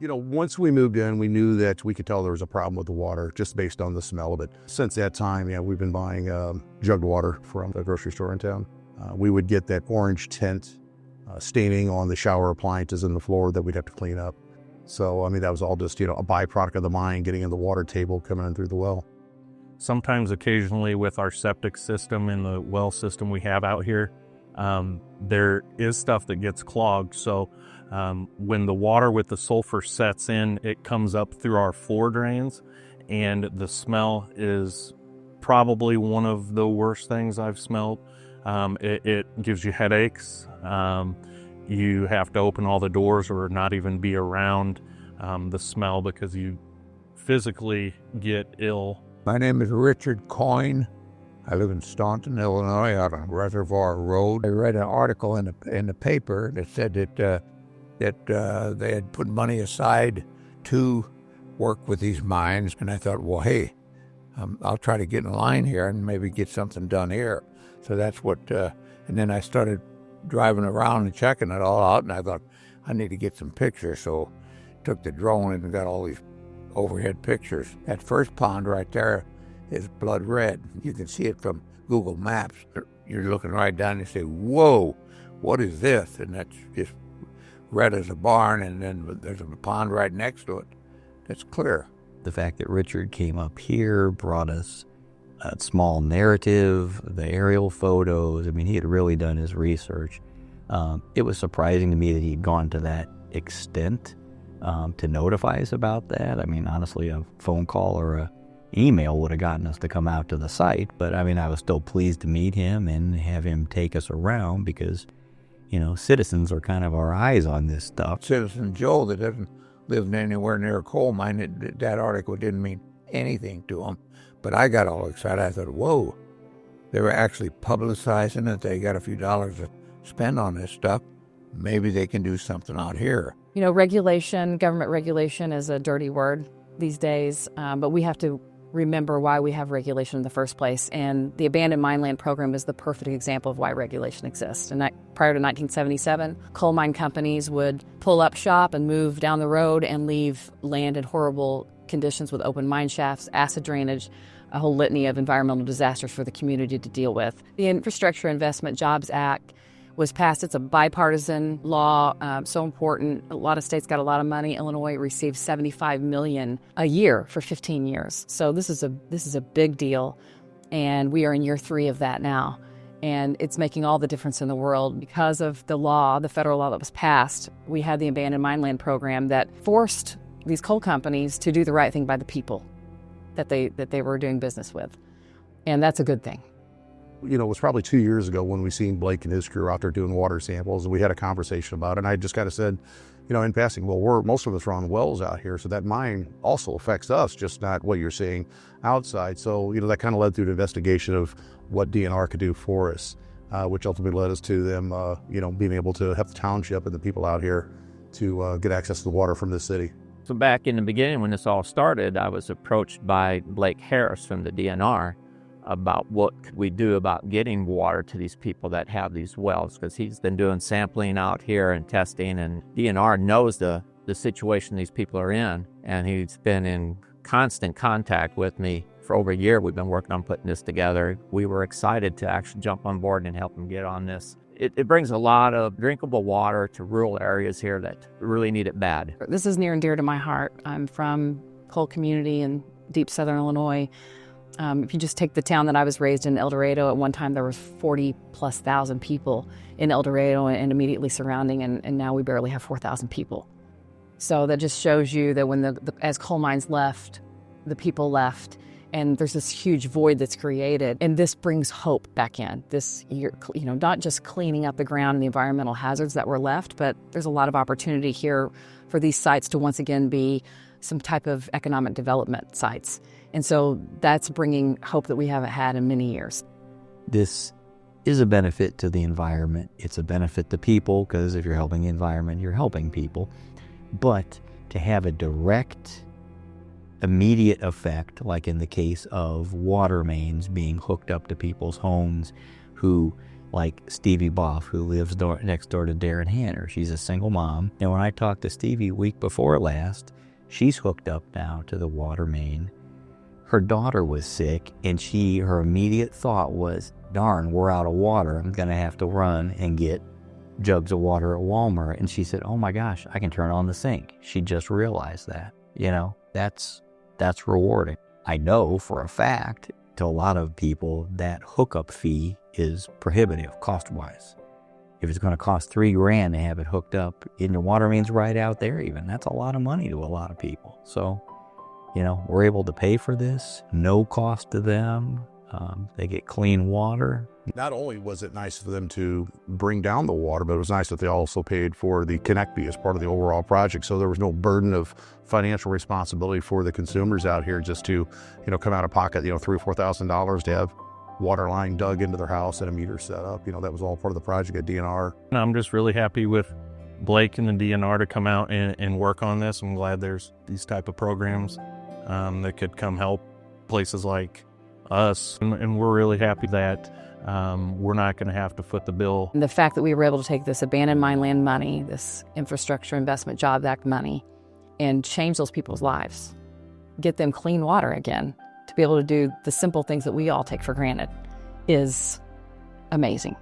Once we moved in, we knew that we could tell there was a problem with the water just based on the smell of it. Since that time, we've been buying jugged water from the grocery store in town. We would get that orange tint staining on the shower appliances and the floor that we'd have to clean up. So, that was all just, a byproduct of the mine getting in the water table coming in through the well. Sometimes, occasionally, with our septic system and the well system we have out here, there is stuff that gets clogged. So when the water with the sulfur sets in, it comes up through our floor drains, and the smell is probably one of the worst things I've smelled. It gives you headaches. You have to open all the doors or not even be around the smell because you physically get ill. My name is Richard Coyne. I live in Staunton, Illinois, out on Reservoir Road. I read an article in the paper that said that they had put money aside to work with these mines, and I thought, well, hey, I'll try to get in line here and maybe get something done here. So that's what. And then I started driving around and checking it all out, and I thought I need to get some pictures. So took the drone and got all these overhead pictures. That first pond right there is blood red. You can see it from Google Maps. You're looking right down and you say, whoa, what is this? And that's just red as a barn, and then there's a pond right next to it. It's clear. The fact that Richard came up here, brought us a small narrative, the aerial photos. He had really done his research. It was surprising to me that he'd gone to that extent to notify us about that. Honestly, a phone call or an email would have gotten us to come out to the site. But I was still pleased to meet him and have him take us around because, citizens are kind of our eyes on this stuff. Citizen Joe that doesn't live anywhere near a coal mine, that article didn't mean anything to him. But I got all excited. I thought, whoa, they were actually publicizing it. They got a few dollars to spend on this stuff. Maybe they can do something out here. Regulation, government regulation is a dirty word these days, but we have to remember why we have regulation in the first place. And the Abandoned Mine Land Program is the perfect example of why regulation exists. And prior to 1977, coal mine companies would pull up shop and move down the road and leave land in horrible conditions with open mine shafts, acid drainage, a whole litany of environmental disasters for the community to deal with. The Infrastructure Investment Jobs Act was passed. It's a bipartisan law, so important. A lot of states got a lot of money. Illinois received $75 million a year for 15 years. So this is a big deal, and we are in year 3 of that now. And it's making all the difference in the world. Because of the law, the federal law that was passed, we had the Abandoned Mine Land Program that forced these coal companies to do the right thing by the people that they were doing business with. And that's a good thing. It was probably 2 years ago when we seen Blake and his crew out there doing water samples, and we had a conversation about it. And I just kind of said, in passing, well, most of us are on wells out here, so that mine also affects us, just not what you're seeing outside. So, that kind of led through an investigation of what DNR could do for us, which ultimately led us to them, being able to help the township and the people out here to get access to the water from this city. So back in the beginning when this all started, I was approached by Blake Harris from the DNR about what could we do about getting water to these people that have these wells, because he's been doing sampling out here and testing, and DNR knows the situation these people are in, and he's been in constant contact with me for over a year. We've been working on putting this together. We were excited to actually jump on board and help him get on this. It brings a lot of drinkable water to rural areas here that really need it bad. This is near and dear to my heart. I'm from coal community in deep southern Illinois. If you just take the town that I was raised in, El Dorado, at one time there was 40,000+ people in El Dorado and immediately surrounding, and now we barely have 4,000 people. So that just shows you that when as coal mines left, the people left, and there's this huge void that's created, and this brings hope back in. This year, not just cleaning up the ground and the environmental hazards that were left, but there's a lot of opportunity here for these sites to once again be some type of economic development sites. And so that's bringing hope that we haven't had in many years. This is a benefit to the environment. It's a benefit to people, because if you're helping the environment, you're helping people. But to have a direct, immediate effect, like in the case of water mains being hooked up to people's homes who like Stevie Boff, who lives next door to Darren Hanner. She's a single mom. And when I talked to Stevie week before last, she's hooked up now to the water main. Her daughter was sick, and her immediate thought was, darn, we're out of water. I'm going to have to run and get jugs of water at Walmart. And she said, oh my gosh, I can turn on the sink. She just realized that. You know, that's rewarding. I know for a fact, to a lot of people, that hookup fee is prohibitive cost-wise. If it's going to cost $3,000 to have it hooked up in the water mains right out there even, that's a lot of money to a lot of people. So, you know, we're able to pay for this, no cost to them. They get clean water. Not only was it nice for them to bring down the water, but it was nice that they also paid for the connect fee as part of the overall project. So there was no burden of financial responsibility for the consumers out here just to, you know, come out of pocket, you know, $3,000 or $4,000 to have water line dug into their house and a meter set up. You know, that was all part of the project at DNR. And I'm just really happy with Blake and the DNR to come out and work on this. I'm glad there's these type of programs that could come help places like us. And we're really happy that we're not going to have to foot the bill. And the fact that we were able to take this abandoned mine land money, this Infrastructure Investment Jobs Act money, and change those people's lives, get them clean water again, to be able to do the simple things that we all take for granted is amazing.